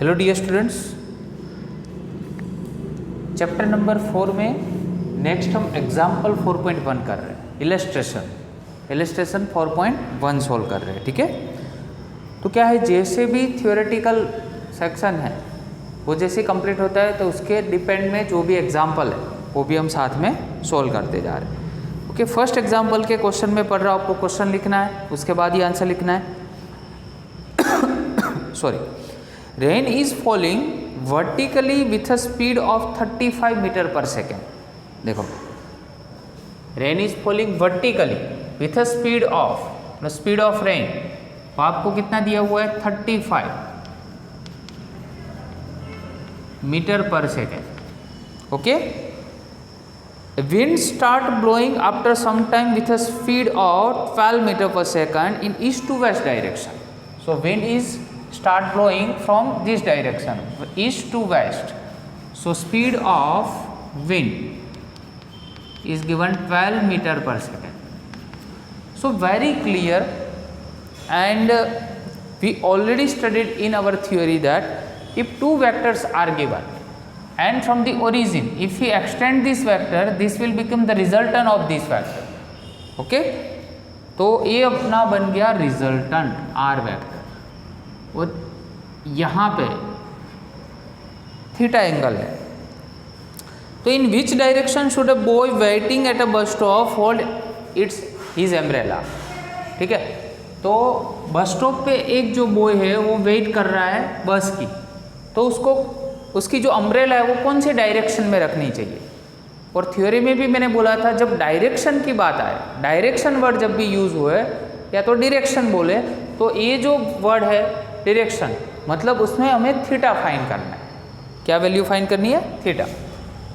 Hello dear students, chapter number 4 में next हम example 4.1 कर रहे हैं। इलस्ट्रेशन 4.1 सोल्व कर रहे हैं। ठीक है, तो क्या है, जैसे भी थियोरेटिकल सेक्शन है वो जैसे कंप्लीट होता है तो उसके डिपेंड में जो भी एग्जाम्पल है वो भी हम साथ में सोल्व करते जा रहे हैं। ओके, फर्स्ट एग्जाम्पल के क्वेश्चन में पढ़ रहा हूँ, आपको क्वेश्चन लिखना है, उसके बाद ही आंसर लिखना है। Sorry, rain is falling vertically with a speed of 35 metre per second. देखो, rain is falling vertically with a speed of rain, तो आपको कितना दिया हुआ है 35 metre per second. Okay, wind start blowing after some time with a speed of 12 metre per second in east to west direction. So wind is start blowing from this direction, east to west. So speed of wind is given 12 meter per second. So very clear, and we already studied in our theory that if two vectors are given and from the origin if we extend this vector, this will become the resultant of this vector. Okay, तो ये अपना बन गया resultant R vector, और यहाँ पे theta angle है। तो in which direction should a boy waiting at a bus stop hold his umbrella. ठीक है, तो बस स्टॉप पे एक जो बॉय है वो वेट कर रहा है बस की, तो उसको उसकी जो अम्ब्रेला है वो कौन सी डायरेक्शन में रखनी चाहिए। और थ्योरी में भी मैंने बोला था, जब डायरेक्शन की बात आए, डायरेक्शन वर्ड जब भी यूज़ हुए या तो डायरेक्शन बोले, तो ये जो वर्ड है डायरेक्शन, मतलब उसमें हमें थीटा फाइंड करना है। क्या वैल्यू फाइंड करनी है? थीटा।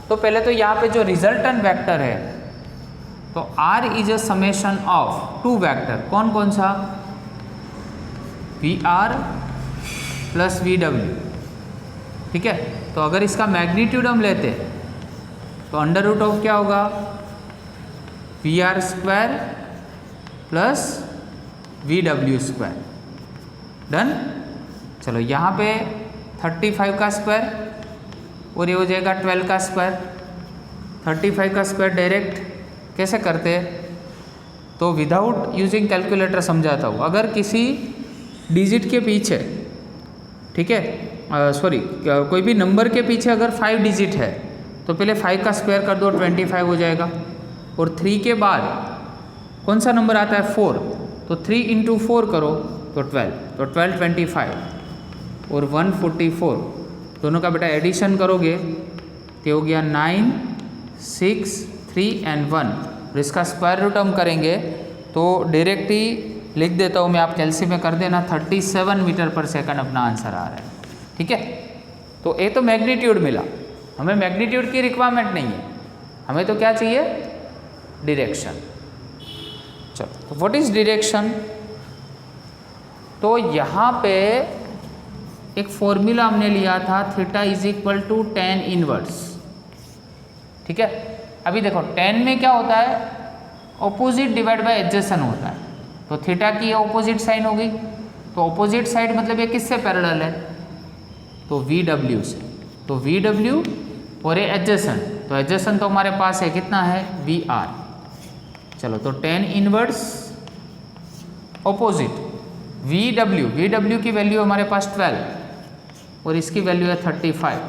तो पहले तो यहाँ पे जो रिजल्टेंट वेक्टर है, तो R is a summation of two vector, कौन कौन सा? VR plus VW। ठीक है, तो अगर इसका मैग्नीट्यूड हम लेते तो अंडर रूट ऑफ क्या होगा? VR square plus VW square. Done. चलो, यहाँ पे 35 का स्क्वायर और ये हो जाएगा 12 का स्क्वायर। 35 का स्क्वायर डायरेक्ट कैसे करते हैं, तो विदाउट यूजिंग कैलकुलेटर समझाता हूँ। अगर किसी डिजिट के पीछे, ठीक है, सॉरी, कोई भी नंबर के पीछे अगर 5 डिजिट है तो पहले 5 का स्क्वायर कर दो, 25 हो जाएगा। और 3 के बाद कौन सा नंबर आता है? 4, तो 3 इंटू 4 करो तो 12, तो 12 25 और 144, दोनों का बेटा एडिशन करोगे तो हो गया 9, 6, 3 एंड 1। और इसका स्क्वायर रूट हम करेंगे तो डायरेक्ट ही लिख देता हूँ मैं, आप कैलसी में कर देना, 37 मीटर पर सेकंड अपना आंसर आ रहा है। ठीक है, तो ये तो मैग्नीट्यूड मिला, हमें मैग्नीट्यूड की रिक्वायरमेंट नहीं है, हमें तो क्या चाहिए? डायरेक्शन। चलो, तो व्हाट इज डायरेक्शन? तो यहाँ पे एक फॉर्मूला हमने लिया था, theta is equal to tan inverse. ठीक है, अभी देखो tan में क्या होता है? ऑपोजिट डिवाइड बाय एडजेसेंट होता है, तो थीटा की ऑपोजिट साइन होगी, तो ऑपोजिट साइड मतलब ये किससे पैरेलल है? तो VW से। तो VW और ये एडजेसेंट, तो एडजेसेंट तो हमारे पास है, कितना है? VR। चलो, तो tan इनवर्स ऑपोजिट VW की वैल्यू हमारे पास 12 और इसकी वैल्यू है 35।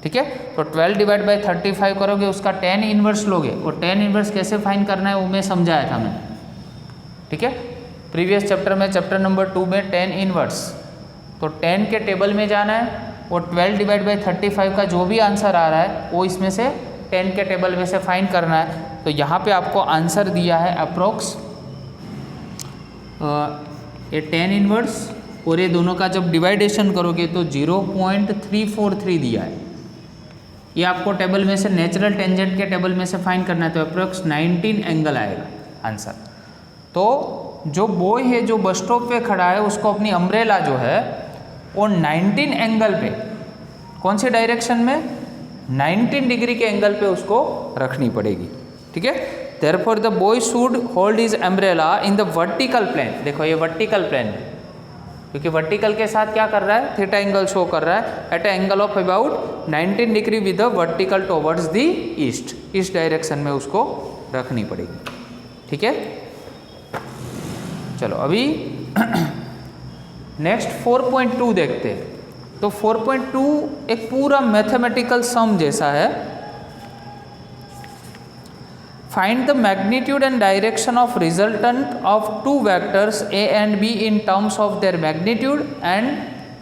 ठीक है, तो 12 डिवाइड बाई 35 करोगे, उसका tan इनवर्स लोगे, और tan इनवर्स कैसे फाइंड करना है वो मैं समझाया था मैंने। ठीक है, प्रीवियस चैप्टर में, चैप्टर नंबर 2 में tan इनवर्स, तो tan के टेबल में जाना है और 12 डिवाइड बाई 35 का जो भी आंसर आ रहा है वो इसमें से 10 के टेबल में से फाइंड करना है। तो यहाँ पे आपको आंसर दिया है अप्रोक्स ये tan इनवर्स, और ये दोनों का जब डिवाइडेशन करोगे तो 0.343 दिया है। ये आपको टेबल में से नेचुरल टेंजेंट के टेबल में से फाइंड करना है, तो अप्रोक्स 19 एंगल आएगा आंसर। तो जो बॉय है जो बस स्टॉप पे खड़ा है, उसको अपनी अम्ब्रेला जो है वो 19 एंगल पे, कौन से डायरेक्शन में? 19 डिग्री के एंगल पे उसको रखनी पड़ेगी। ठीक है, Therefore the boy should hold his umbrella in the vertical plane। देखो ये वर्टिकल प्लेन है, क्योंकि वर्टिकल के साथ क्या कर रहा है, थीटा एंगल शो कर रहा है at a angle of about 19 degree with the vertical towards the east. इस डायरेक्शन में उसको रखनी पड़ेगी, ठीक है। चलो अभी नेक्स्ट 4.2 देखते हैं। तो 4.2 एक पूरा मैथमेटिकल सम जैसा है। Find the magnitude and direction of resultant of two vectors A and be in terms of their magnitude and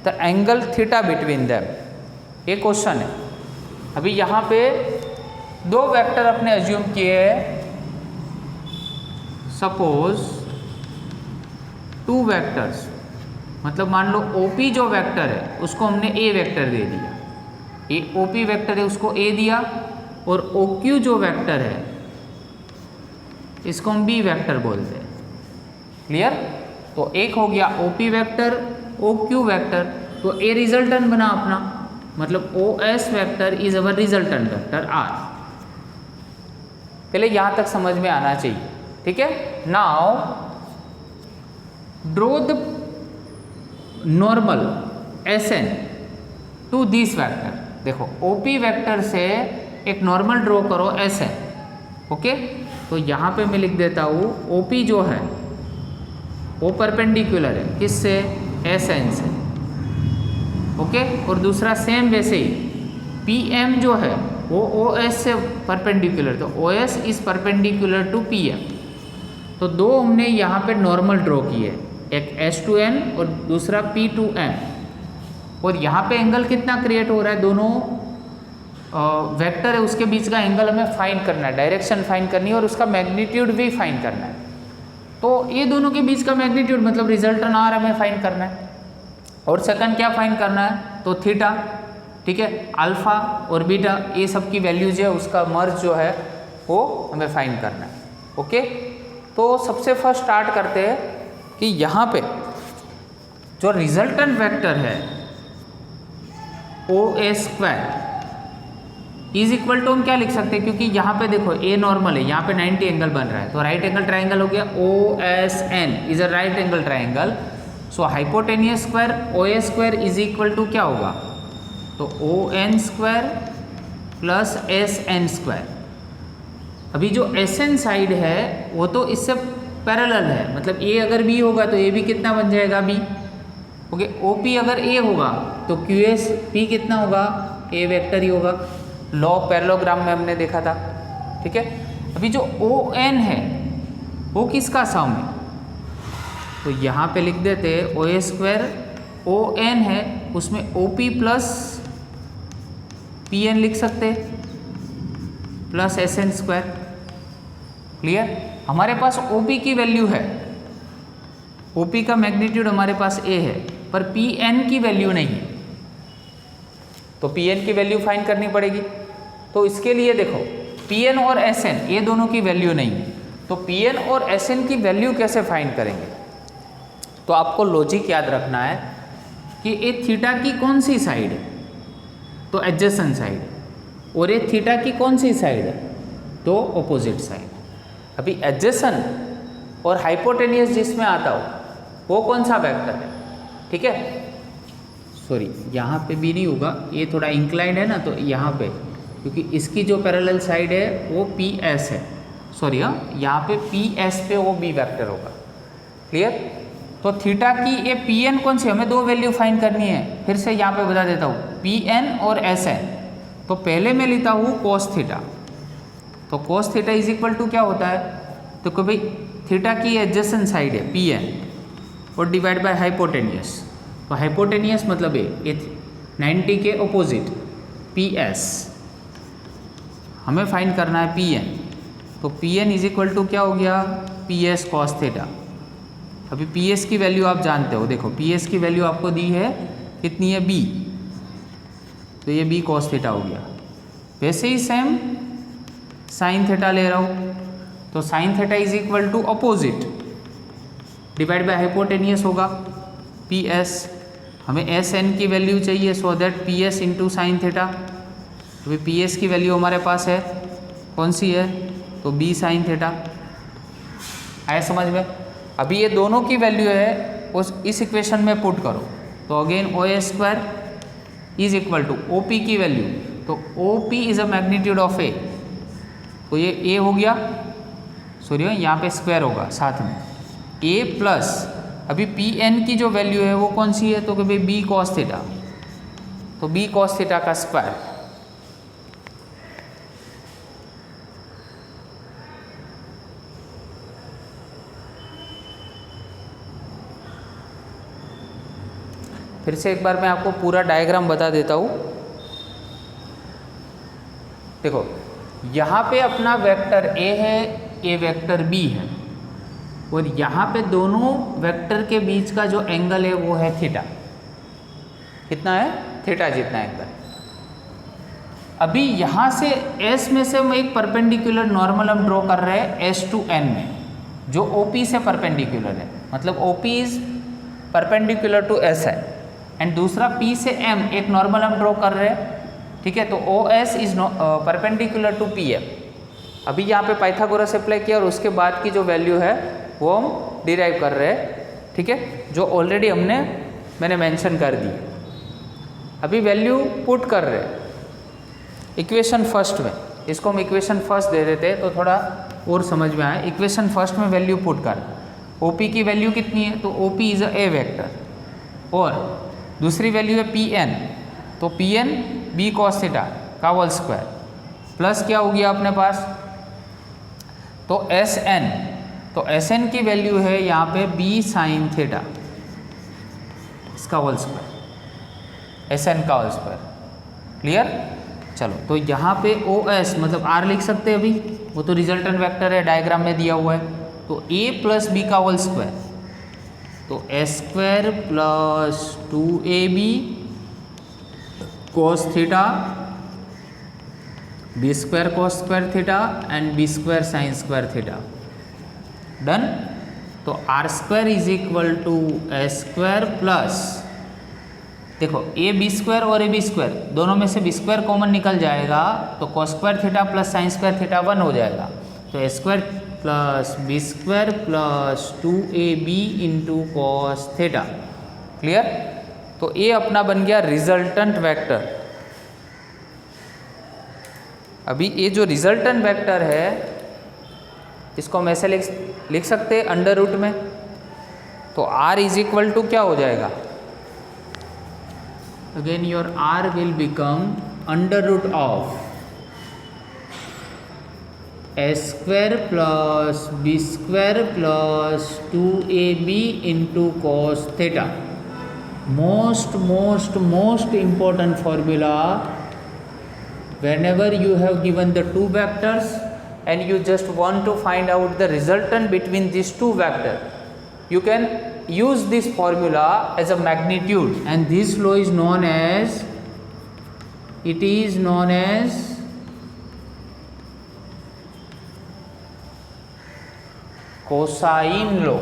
the angle theta between them. ये क्वेश्चन है। अभी यहाँ पे दो वेक्टर अपने एज्यूम किए हैं। सपोज टू वेक्टर्स, मतलब मान लो OP जो वेक्टर है उसको हमने A वेक्टर दे दिया, ये OP वेक्टर है उसको A दिया, और OQ जो वेक्टर है इसको हम B वेक्टर बोलते हैं। क्लियर? तो एक हो गया OP वेक्टर, OQ वेक्टर, तो A रिजल्टेंट बना अपना, मतलब OS vector is our resultant vector R। पहले यहाँ तक समझ में आना चाहिए, ठीक है। Now draw the normal SN to this vector. देखो OP वेक्टर से एक नॉर्मल ड्रॉ करो SN, ओके। तो यहाँ पे मैं लिख देता हूँ OP जो है वो परपेंडिकुलर है किससे, SN से, ओके। और दूसरा सेम वैसे ही PM जो है वो OS से परपेंडिकुलर, तो OS is perpendicular to PM। तो दो हमने यहाँ पे नॉर्मल ड्रॉ किए, एक S to N और दूसरा P to N। और यहाँ पे एंगल कितना क्रिएट हो रहा है, दोनों वेक्टर है उसके बीच का एंगल हमें फाइंड करना है, डायरेक्शन फाइंड करनी है और उसका मैग्नीट्यूड भी फाइंड करना है। तो ये दोनों के बीच का मैग्नीट्यूड मतलब रिजल्टेंट R हमें फाइंड करना है, और सेकंड क्या फाइंड करना है, तो थीटा, ठीक है। अल्फा और बीटा ये सब की वैल्यूज है, उसका मर्ज जो है वो हमें फाइंड करना है, ओके। तो सबसे फर्स्ट स्टार्ट करते हैं कि यहाँ पे जो रिजल्टेंट वेक्टर है OS² इज इक्वल टू हम क्या लिख सकते हैं, क्योंकि यहाँ पे देखो A नॉर्मल है, यहाँ पे 90 एंगल बन रहा है, तो राइट एंगल ट्राइंगल हो गया OSN is a right angle triangle. So hypotenuse square OA² is equal to क्या होगा, तो ON² प्लस SN²। अभी जो SN साइड है वो तो इससे पैरेलल है, मतलब A अगर B होगा तो A भी कितना बन जाएगा B, ओके। OP अगर A होगा तो QSP कितना होगा, A वेक्टर ही होगा। लॉ पैरेललोग्राम में हमने देखा था, ठीक है। अभी जो ON है वो किसका सम है, तो यहाँ पे लिख देते OA² ON है, उसमें OP प्लस PN लिख सकते प्लस SN²। क्लियर? हमारे पास OP की वैल्यू है, OP का मैग्नीट्यूड हमारे पास A है, पर PN की वैल्यू नहीं है, तो Pn की वैल्यू फाइंड करनी पड़ेगी। तो इसके लिए देखो Pn और Sn ये दोनों की वैल्यू नहीं है, तो Pn और Sn की वैल्यू कैसे फाइंड करेंगे। तो आपको लॉजिक याद रखना है कि ये थीटा की कौन सी साइड है, तो एडजेसेंट साइड, और ये थीटा की कौन सी साइड है, तो ऑपोजिट साइड। अभी एडजेसेंट और हाइपोटेनियस जिसमें आता हो वो कौन सा वेक्टर है, ठीक है। सॉरी यहाँ पे भी नहीं होगा, ये थोड़ा इंक्लाइंड है ना, तो यहाँ पे क्योंकि इसकी जो पैरेलल साइड है वो PS है, सॉरी हाँ, यहाँ पे PS पे वो B वेक्टर होगा। क्लियर? तो थीटा की ये Pn कौन सी, हमें दो वैल्यू फाइंड करनी है, फिर से यहाँ पे बता देता हूँ Pn और Sn। तो पहले मैं लेता हूँ cos थीटा, तो cos theta is equal to क्या होता है, तो कि भाई थीटा की एडजेसेंट साइड है Pn और डिवाइड बाय हाइपोटेनियस, तो हाइपोटेनियस मतलब ये 90 के ऑपोजिट PS, हमें फाइंड करना है Pn। तो Pn इज इक्वल टू क्या हो गया, PS cos थीटा। अभी PS की वैल्यू आप जानते हो, देखो PS की वैल्यू आपको दी है कितनी है, B, तो ये B cos थीटा हो गया। वैसे ही सेम साइन थीटा ले रहा हूँ, तो sine theta is equal to opposite divide by hypotenuse होगा PS। हमें SN की वैल्यू चाहिए, so that PS into sine theta. तो PS की वैल्यू हमारे पास है कौन सी है, तो B साइन थीटा। आया समझ में? अभी ये दोनों की वैल्यू है उस इस इक्वेशन में पुट करो तो again O A square is equal to O P की वैल्यू, तो O P is a magnitude of A, तो ये ए हो गया, सॉरी यहाँ पे स्क्वायर होगा साथ में, ए प्लस अभी पी एन की जो वैल्यू है वो कौन सी है, तो कि भाई बी कॉस थीटा, तो बी कॉस थीटा का स्क्वायर। फिर से एक बार मैं आपको पूरा डायग्राम बता देता हूँ। देखो यहाँ पे अपना वेक्टर ए है, ए वेक्टर बी है, और यहाँ पे दोनों वेक्टर के बीच का जो एंगल है वो है थीटा। कितना है? थीटा जितना एंगल। अभी यहाँ से एस में से हम एक परपेंडिकुलर नॉर्मल हम ड्रॉ कर रहे हैं एस टू एन में, जो ओ पी से परपेंडिकुलर है, मतलब O P is perpendicular to S है, एंड दूसरा पी से एम एक नॉर्मल हम ड्रॉ कर रहे हैं, ठीक है, तो O S is perpendicular to P M. अभी यहाँ पे पाइथागोरस अप्लाई किया और उसके बाद की जो वैल्यू है वो हम डिराइव कर रहे हैं, ठीक है, जो ऑलरेडी मैंने मेंशन कर दी। अभी वैल्यू पुट कर रहे हैं इक्वेशन फर्स्ट में, इसको हम इक्वेशन फर्स्ट दे देते हैं तो थोड़ा और समझ में आए। इक्वेशन फर्स्ट में वैल्यू पुट कर, ओ पी की वैल्यू कितनी है, तो O P is a vector, और दूसरी वैल्यू है पी एन, तो P N B cos theta का होल स्क्वायर, प्लस क्या हो गया अपने पास, तो एस एन, तो एस एन की वैल्यू है यहाँ पे बी साइन थीटा, इसका होल स्क्वायर, एस एन का होल स्क्वायर। क्लियर? चलो, तो यहाँ पे ओ एस मतलब आर लिख सकते हैं, अभी वो तो रिजल्टेंट वेक्टर है, डायग्राम में दिया हुआ है, तो ए प्लस बी का होल स्क्वायर, तो S square plus 2ab cos theta, B square cos square theta and B square sine square theta. Done? तो R square is equal to S square plus, देखो A B square और A B square दोनों में से B square common निकल जाएगा, तो cos square theta plus sine square theta 1 हो जाएगा, तो A square plus B square plus 2ab into cos theta. Clear? तो ये अपना बन गया रिजल्टेंट वेक्टर। अभी ये जो रिजल्टेंट वेक्टर है इसको हम ऐसे लिख सकते हैं अंडर रूट में, तो r इज इक्वल टू क्या हो जाएगा, again your r will become under root of a square plus B square plus 2ab into cos theta. most important formula whenever you have given the two vectors and you just want to find out the resultant between these two vectors, you can use this formula as a magnitude, and this law is known as, it is known as cosine law,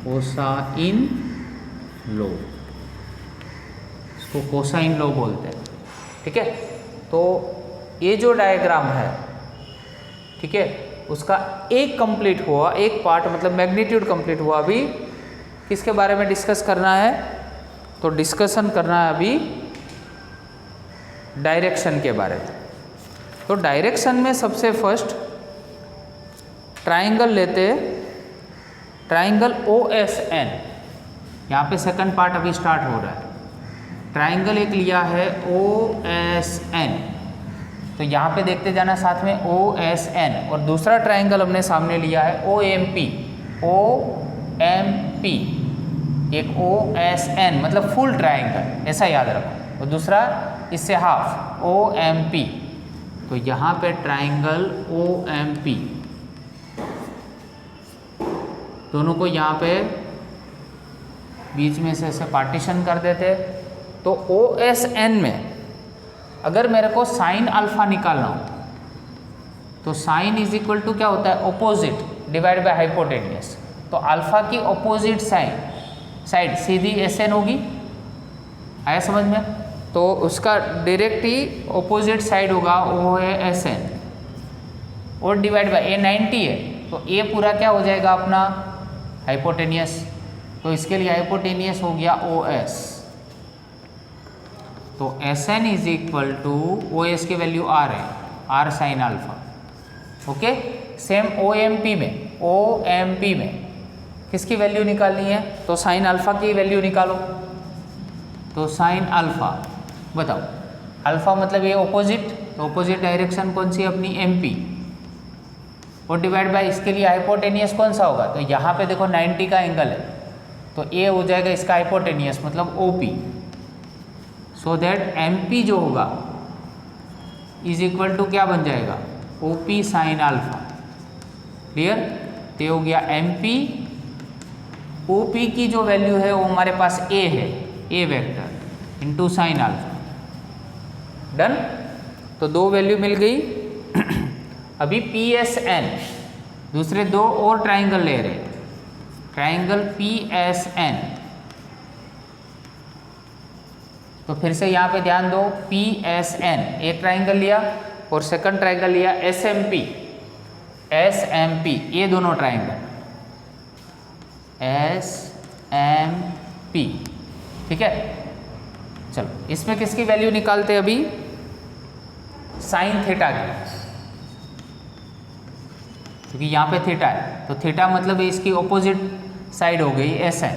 cosine law, इसको cosine लो बोलते हैं। ठीक है, तो ये जो diagram है, ठीक है, उसका एक कंप्लीट हुआ, एक पार्ट मतलब मैग्नीट्यूड कंप्लीट हुआ। अभी किसके बारे में डिस्कस करना है, तो डिस्कशन करना है अभी डायरेक्शन के बारे में। तो डायरेक्शन में सबसे फर्स्ट ट्राइंगल लेते हैं, ट्राइंगल OSN, यहाँ पे सेकंड पार्ट अभी स्टार्ट हो रहा है। ट्राइंगल एक लिया है OSN, तो यहाँ पे देखते जाना साथ में OSN, और दूसरा ट्राइंगल हमने सामने लिया है OMP, एक OSN मतलब फुल ट्राइंगल, ऐसा याद रखो, और दूसरा इससे हाफ OMP। तो यहाँ पे ट्राइंगल OMP दोनों को यहाँ पे बीच में से ऐसे पार्टीशन कर देते। तो OSN में अगर मेरे को साइन अल्फा निकालना हो, तो साइन इज इक्वल टू क्या होता है, अपोजिट डिवाइड बाय हाइपोटेन्यूस। तो अल्फा की अपोजिट साइड सीधी SN होगी, आया समझ में? तो उसका डायरेक्ट ही अपोजिट साइड होगा, वो है SN, और डिवाइड बाय A 90 है, तो A पूरा क्या हो जाएगा अपना हाइपोटेनियस, तो इसके लिए हाइपोटेनियस हो गया OS, तो SN is equal to OS की वैल्यू R है, R sine alpha. Okay, same OMP में किसकी वैल्यू निकालनी है, तो साइन अल्फा की वैल्यू निकालो। तो साइन अल्फा बताओ, अल्फा मतलब ये ऑपोजिट, तो ऑपोजिट डायरेक्शन कौन सी अपनी MP, और डिवाइड बाय इसके लिए हाइपोटेनियस कौन सा होगा, तो यहाँ पे देखो 90 का एंगल है, तो A हो जाएगा इसका हाइपोटेनियस मतलब OP, सो दैट MP जो होगा इज इक्वल टू क्या बन जाएगा, OP साइन अल्फा। क्लियर, तो ये हो गया MP, OP की जो वैल्यू है वो हमारे पास A है, A vector into sine alpha. Done, तो दो वैल्यू मिल गई। अभी PSN, दूसरे दो और ट्राइंगल ले रहे, ट्राइंगल PSN, तो फिर से यहाँ पे ध्यान दो, PSN एक ट्राइंगल लिया और सेकंड ट्राइंगल लिया SMP, SMP, ये दोनों ट्राइंगल SMP, ठीक है। चलो इसमें किसकी वैल्यू निकालते हैं अभी, साइन थीटा की, क्योंकि यहाँ पे थीटा है, तो थीटा मतलब इसकी ऑपोजिट साइड हो गई SN,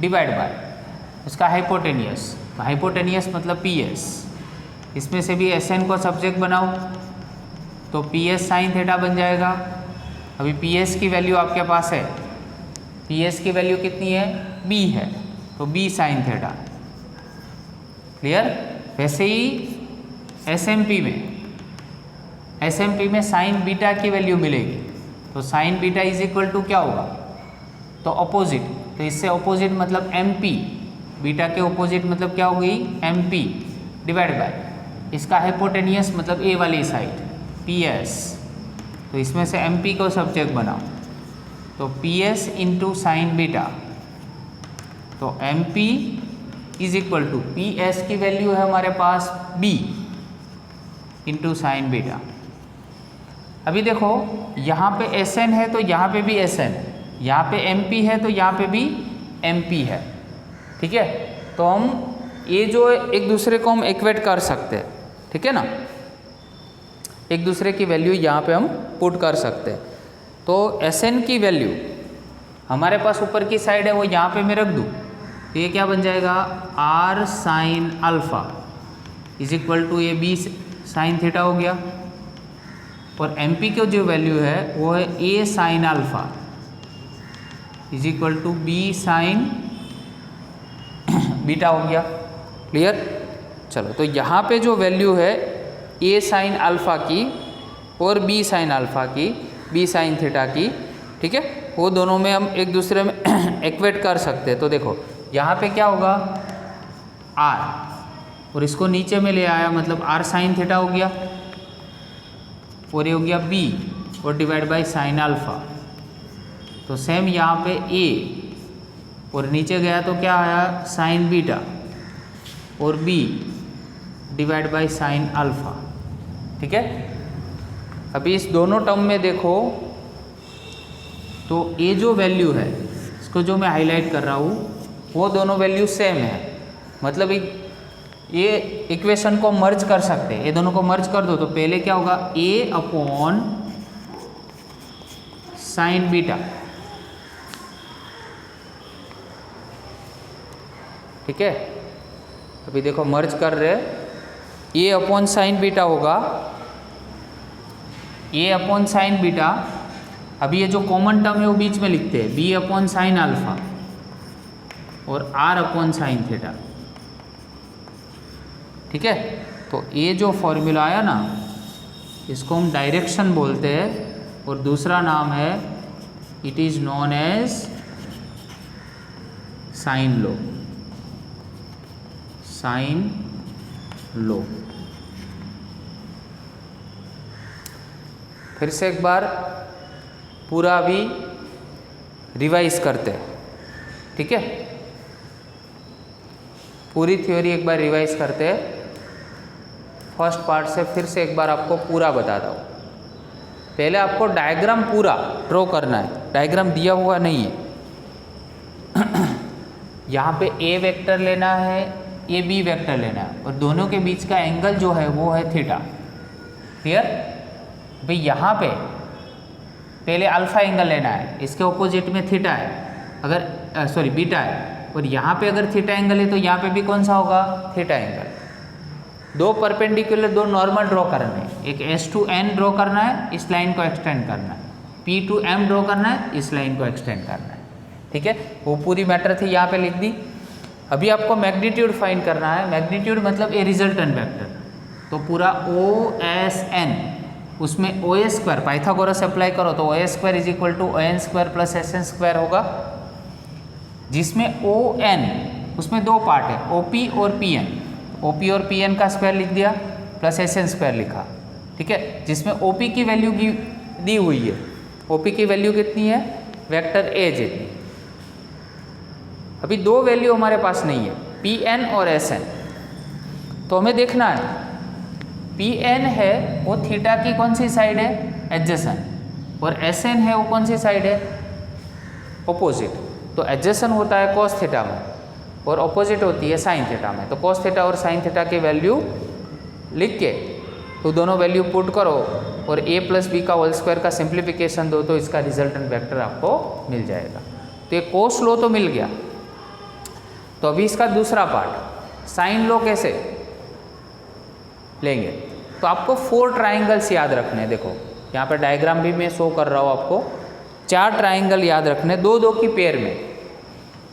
डिवाइड बाय उसका हाइपोटेनियस, तो हाइपोटेनियस मतलब PS, इसमें से भी SN को सब्जेक्ट बनाओ तो PS साइन थीटा बन जाएगा। अभी PS की वैल्यू आपके पास है, PS की वैल्यू कितनी है, B है, तो B साइन थीटा। क्लियर, वैसे ही SMP में साइन बीटा की वैल्यू मिलेगी, तो sine beta is equal to क्या होगा, तो अपोजिट, तो इससे अपोजिट मतलब MP, बीटा के अपोजिट मतलब क्या हो गई MP, डिवाइड बाय इसका हाइपोटेनियस मतलब A वाली साइड PS, तो इसमें से MP को सब्जेक्ट बनाओ, तो PS इंटू साइन बीटा, तो MP is equal to PS की वैल्यू है हमारे पास B इंटू साइन बीटा। अभी देखो यहाँ पे SN है तो यहाँ पे भी SN, यहाँ पे MP है तो यहाँ पे भी MP है, ठीक है। तो हम ये जो एक दूसरे को हम इक्वेट कर सकते हैं, ठीक है ना, एक दूसरे की वैल्यू यहाँ पे हम पुट कर सकते हैं। तो SN की वैल्यू हमारे पास ऊपर की साइड है, वो यहाँ पे मैं रख दूँ, तो ये क्या बन जाएगा, R sine alpha is equal to ये B साइन थीटा हो गया, और MP की जो वैल्यू है वो है A sine alpha is equal to B sine beta हो गया। क्लियर, चलो तो यहाँ पे जो वैल्यू है A साइन अल्फा की और B साइन अल्फा की, B साइन थीटा की, ठीक है, वो दोनों में हम एक दूसरे में इक्वेट कर सकते हैं। तो देखो यहाँ पे क्या होगा, R, और इसको नीचे में ले आया मतलब R साइन थीटा हो गया, और ये हो गया B और डिवाइड बाय साइन अल्फा। तो सेम यहाँ पे A और नीचे गया तो क्या आया, साइन बीटा और B divide by sine alpha, ठीक है। अभी इस दोनों टर्म में देखो तो ये जो वैल्यू है, इसको जो मैं हाईलाइट कर रहा हूँ, वो दोनों वैल्यू सेम है, मतलब ये इक्वेशन को मर्ज कर सकते हैं, ये दोनों को मर्ज कर दो तो पहले क्या होगा, A अपॉन साइन बीटा, ठीक है। अभी देखो मर्ज कर रहे, A अपॉन साइन बीटा होगा, A अपॉन साइन बीटा। अभी ये जो कॉमन टर्म है वो बीच में लिखते हैं, B अपॉन साइन अल्फा और R अपॉन साइन थीटा, ठीक है। तो ये जो फॉर्मूला आया ना, इसको हम डायरेक्शन बोलते हैं, और दूसरा नाम है, it is known as sine law, sine law. फिर से एक बार पूरा भी रिवाइज करते हैं, ठीक है, पूरी थ्योरी एक बार रिवाइज करते हैं, फर्स्ट पार्ट से फिर से एक बार आपको पूरा बताता हूँ। पहले आपको डायग्राम पूरा ड्रॉ करना है, डायग्राम दिया हुआ नहीं है। यहाँ पे ए वेक्टर लेना है, ये बी वेक्टर लेना है, और दोनों के बीच का एंगल जो है वो है थीटा। क्लियर? भाई यहाँ पे पहले अल्फा एंगल लेना है, इसके ऑपोजिट में थीटा है, अगर सॉरी बीटा है, और यहाँ पे अगर थीटा एंगल है तो यहाँ पे भी कौन सा होगा? Theta angle. दो परपेंडिकुलर, दो नॉर्मल ड्रॉ करने हैं, एक S to N ड्रॉ करना है, इस लाइन को एक्सटेंड करना है, P to M ड्रॉ करना है, इस लाइन को एक्सटेंड करना है। ठीक है, वो पूरी मैटर थी, यहाँ पे लिख दी। अभी आपको मैग्नीट्यूड फाइंड करना है। मैग्नीट्यूड मतलब ए रिजल्टेंट वेक्टर, तो पूरा OSN, उसमें OA स्क्वायर, पाइथागोरस अप्लाई करो तो OA square is equal to ON square plus SN square होगा, जिसमें ON उसमें दो पार्ट है, OP और PN। OP और PN का स्क्वायर लिख दिया प्लस SN स्क्वायर लिखा। ठीक है, जिसमें OP की वैल्यू दी हुई है, OP की वैल्यू कितनी है? वेक्टर A जितनी। अभी दो वैल्यू हमारे पास नहीं है, PN और SN, तो हमें देखना है PN है वो थीटा की कौन सी साइड है? एडजेसेंट, और SN है वो कौन सी साइड है? ऑपोजिट। तो एडजेसेंट होता है कॉस थीटा में और ऑपोजिट होती है साइन थीटा में। तो कॉस थीटा और साइन थीटा की वैल्यू लिख के तो दोनों वैल्यू पुट करो और a प्लस बी का होल स्क्वायर का सिंप्लीफिकेशन दो तो इसका रिजल्टेंट वेक्टर आपको मिल जाएगा। तो ये कोस लो तो मिल गया। तो अभी इसका दूसरा पार्ट, साइन लो कैसे लेंगे? तो आपको 4 ट्राइंगल्स याद रखने हैं। देखो यहाँ पर डायग्राम भी मैं शो कर रहा हूँ आपको। 4 ट्राइंगल याद रखने, 2-2 की पेयर में।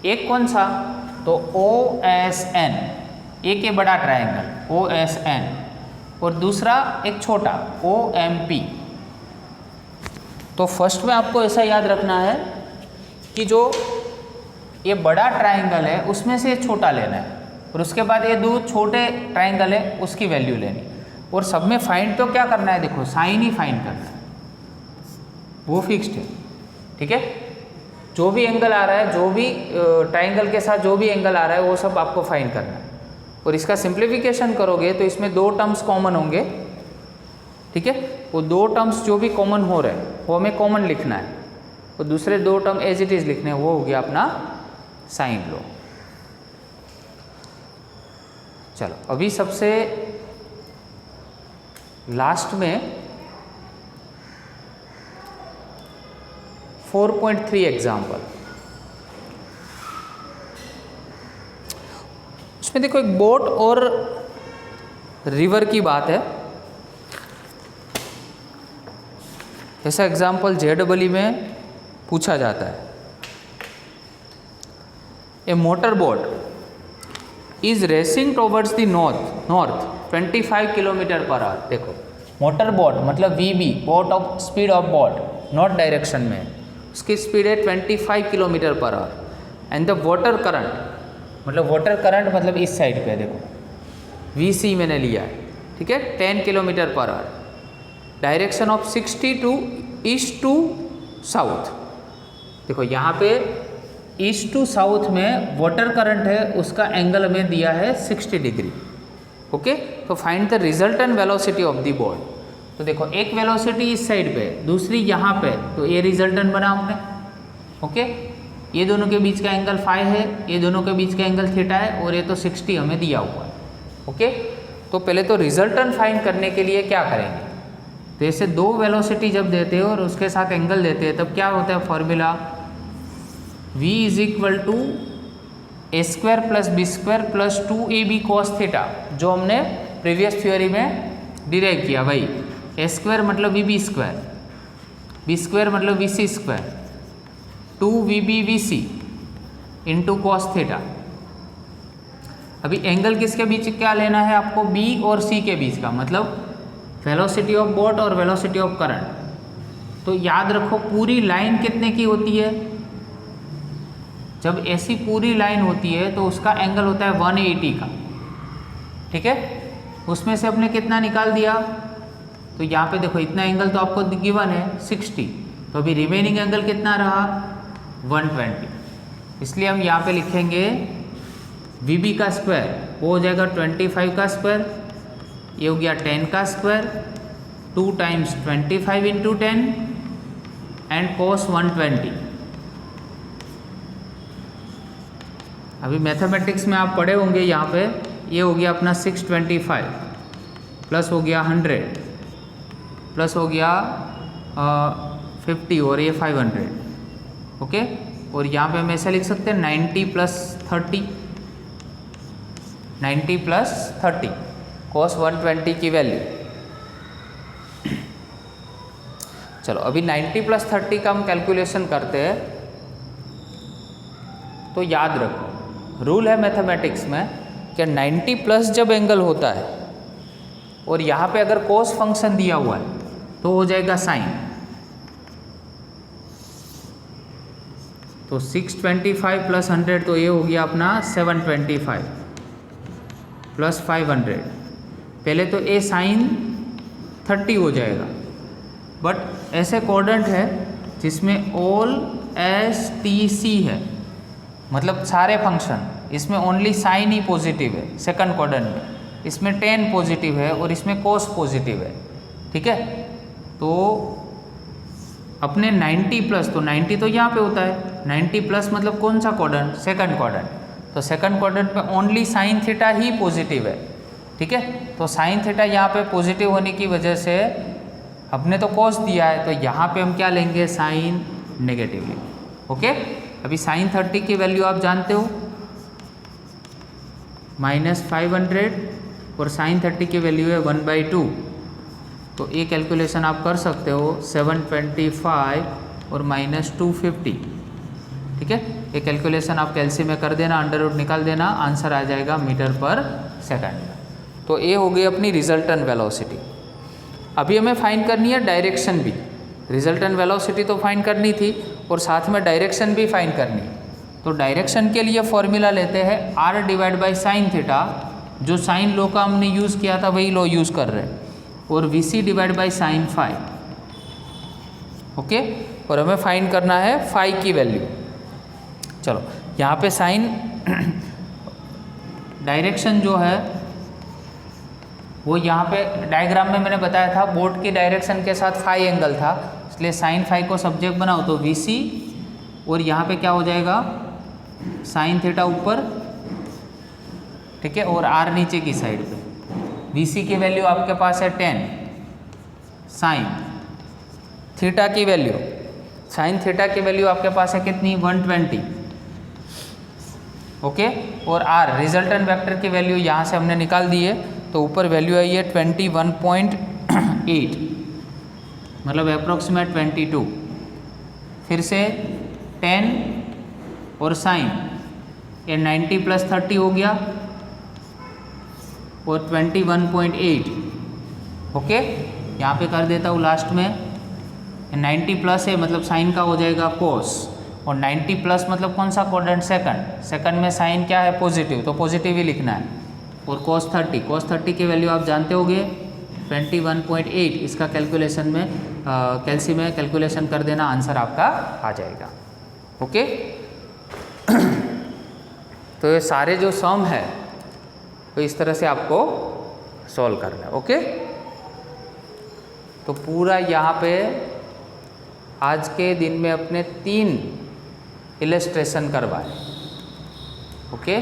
एक कौन सा? तो OSN, एक ये बड़ा ट्राइंगल OSN, और दूसरा एक छोटा OMP। तो फर्स्ट में आपको ऐसा याद रखना है कि जो ये बड़ा ट्राइंगल है उसमें से छोटा लेना है, और उसके बाद ये 2 छोटे ट्राइंगल है उसकी वैल्यू लेनी, और सब में फाइंड तो क्या करना है? देखो साइन ही फाइंड करना है, वो फिक्स्ड है। ठीक है, जो भी एंगल आ रहा है, जो भी ट्राइंगल के साथ जो भी एंगल आ रहा है वो सब आपको फाइंड करना है। और इसका सिंप्लीफिकेशन करोगे तो इसमें 2 टर्म्स कॉमन होंगे। ठीक है, वो 2 टर्म्स जो भी कॉमन हो रहे हैं वो हमें कॉमन लिखना है, और दूसरे 2 टर्म एज इट इज लिखने हैं, वो हो गया अपना साइन लो। चलो अभी सबसे लास्ट में 4.3 एग्जाम्पल। उसमें देखो एक बोट और रिवर की बात है। ऐसा एग्जाम्पल JEE में पूछा जाता है। A motor boat is racing towards the north 25 kilometre per hour. देखो मोटर बोट मतलब VB, boat of speed of boat, north direction में, उसकी स्पीड है 25 kilometre per hour. And the water current मतलब वाटर करंट मतलब इस side पे देखो VC मैंने लिया है। ठीक है, 10 kilometre per hour, direction of 60 to east to south. देखो यहाँ पे ईस्ट टू साउथ में वाटर करंट है, उसका एंगल हमें दिया है 60 डिग्री। ओके, तो find the resultant velocity of the boat. तो देखो एक वेलोसिटी इस साइड पे, दूसरी यहाँ पे, तो ये रिजल्टेंट बना हमने। ओके, ये दोनों के बीच का एंगल फाई है, ये दोनों के बीच का एंगल थीटा है, और ये तो 60 हमें दिया हुआ है। ओके, तो पहले तो रिजल्टेंट फाइंड करने के लिए क्या करेंगे? तो ऐसे 2 वेलोसिटी जब देते हो और उसके साथ एंगल देते हैं तब क्या होता है formula? V is equal to A square plus B square plus 2AB cos theta, जो हमने प्रीवियस थ्योरी में डिराइव किया। भाई A स्क्वायर मतलब VB स्क्वायर, B स्क्वायर मतलब VC square, 2VBVC into cos theta. अभी एंगल किसके बीच क्या लेना है आपको? B और C के बीच का, मतलब वेलोसिटी ऑफ बोट और वेलोसिटी ऑफ करंट। तो याद रखो पूरी लाइन कितने की होती है? जब ऐसी पूरी लाइन होती है तो उसका एंगल होता है 180 का। ठीक है, उसमें से अपने कितना निकाल दिया? तो यहाँ पे देखो इतना एंगल तो आपको गिवन है 60, तो अभी रिमेनिंग एंगल कितना रहा? 120। इसलिए हम यहाँ पे लिखेंगे VB का स्क्वायर, वो हो जाएगा 25 का स्क्वायर, ये हो गया 10 का square, 2 times 25 into 10 and cos 120। अभी मैथमेटिक्स में आप पढ़े होंगे, यहाँ पे ये हो गया अपना 625 प्लस हो गया 100 प्लस हो गया 50 और ये 500। ओके, और यहाँ पे हम ऐसे लिख सकते हैं 90 प्लस 30, 90 प्लस 30 cos 120 की वैल्यू। चलो अभी 90 प्लस 30 का हम कैलकुलेशन करते हैं। तो याद रखो, रूल है मैथमेटिक्स में कि 90 प्लस जब एंगल होता है और यहाँ पे अगर cos फंक्शन दिया हुआ है तो हो जाएगा साइन। तो 625 प्लस 100 तो ये हो गया अपना 725 प्लस 500। पहले तो ए साइन 30 हो जाएगा, बट ऐसे कोऑर्डिनेट है जिसमें ऑल एस टी सी है, मतलब सारे फंक्शन, इसमें ओनली साइन ही पॉजिटिव है सेकंड क्वाड्रेंट में, इसमें tan पॉजिटिव है और इसमें cos पॉजिटिव है। ठीक है, तो अपने 90 प्लस, तो 90 तो यहाँ पे होता है, 90 प्लस मतलब कौन सा क्वाड्रेंट, सेकंड क्वाड्रेंट। तो सेकंड क्वाड्रेंट में ओनली साइन थीटा ही पॉजिटिव है। ठीक है, तो साइन थीटा यहाँ पे पॉजिटिव होने की वजह से अपने तो cos दिया है, तो यहाँ पे हम क्या लेंगे, साइन नेगेटिव लेंगे। ओके, अभी साइन 30 की वैल्यू आप जानते हो -500 और साइन 30 की वैल्यू है 1/2। तो ये कैलकुलेशन आप कर सकते हो 725 और -250। ठीक है, ये कैलकुलेशन आप कैलसी में कर देना, अंडर रूट निकाल देना, आंसर आ जाएगा मीटर पर सेकंड। तो ये हो गई अपनी रिजल्टेंट वेलोसिटी। अभी हमें फाइंड करनी है डायरेक्शन भी। रिजल्टेंट वेलोसिटी तो फाइंड करनी थी और साथ में डायरेक्शन भी फाइंड करनी है। तो डायरेक्शन के लिए फॉर्मूला लेते हैं r/sin थीटा, जो साइन लॉ का हमने यूज़ किया था वही लॉ यूज़ कर रहे हैं, और vc/sin फाई। ओके, और हमें फाइंड करना है फाई की वैल्यू। चलो यहाँ पे साइन डायरेक्शन जो है वो यहाँ पे डायग्राम में मैंने बताया था, बोर्ड की डायरेक्शन के साथ फाई एंगल था, इसलिए साइन फाई को सब्जेक्ट बनाओ तो vc, और यहाँ पे क्या हो जाएगा, साइन थीटा ऊपर, ठीक है, और r नीचे की साइड पे। vc की वैल्यू आपके पास है 10, साइन थीटा की वैल्यू, साइन थीटा की वैल्यू आपके पास है कितनी, 120। ओके, और r रिजल्टेंट वेक्टर की वैल्यू यहाँ से हमने निकाल दी है, तो ऊपर वैल्यू आई है 21.8, मतलब अप्रोक्सीमेट 22। फिर से 10 और साइन, ये 90 प्लस 30 हो गया और 21.8। ओके, यहाँ पे कर देता हूँ लास्ट में, 90 प्लस है मतलब साइन का हो जाएगा cos, और 90 प्लस मतलब कौन सा क्वाड्रेंट, सेकंड, सेकंड में साइन क्या है, पॉजिटिव, तो पॉजिटिव ही लिखना है। और cos 30 की वैल्यू आप जानते होगे 21.8, इसका कैलकुलेशन में कैलसी में कैलकुलेशन कर देना, आंसर आपका आ जाएगा। ओके, तो ये सारे जो सम है तो इस तरह से आपको सॉल्व करना है। ओके, तो पूरा यहाँ पे आज के दिन में अपने 3 इलस्ट्रेशन करवाए। ओके।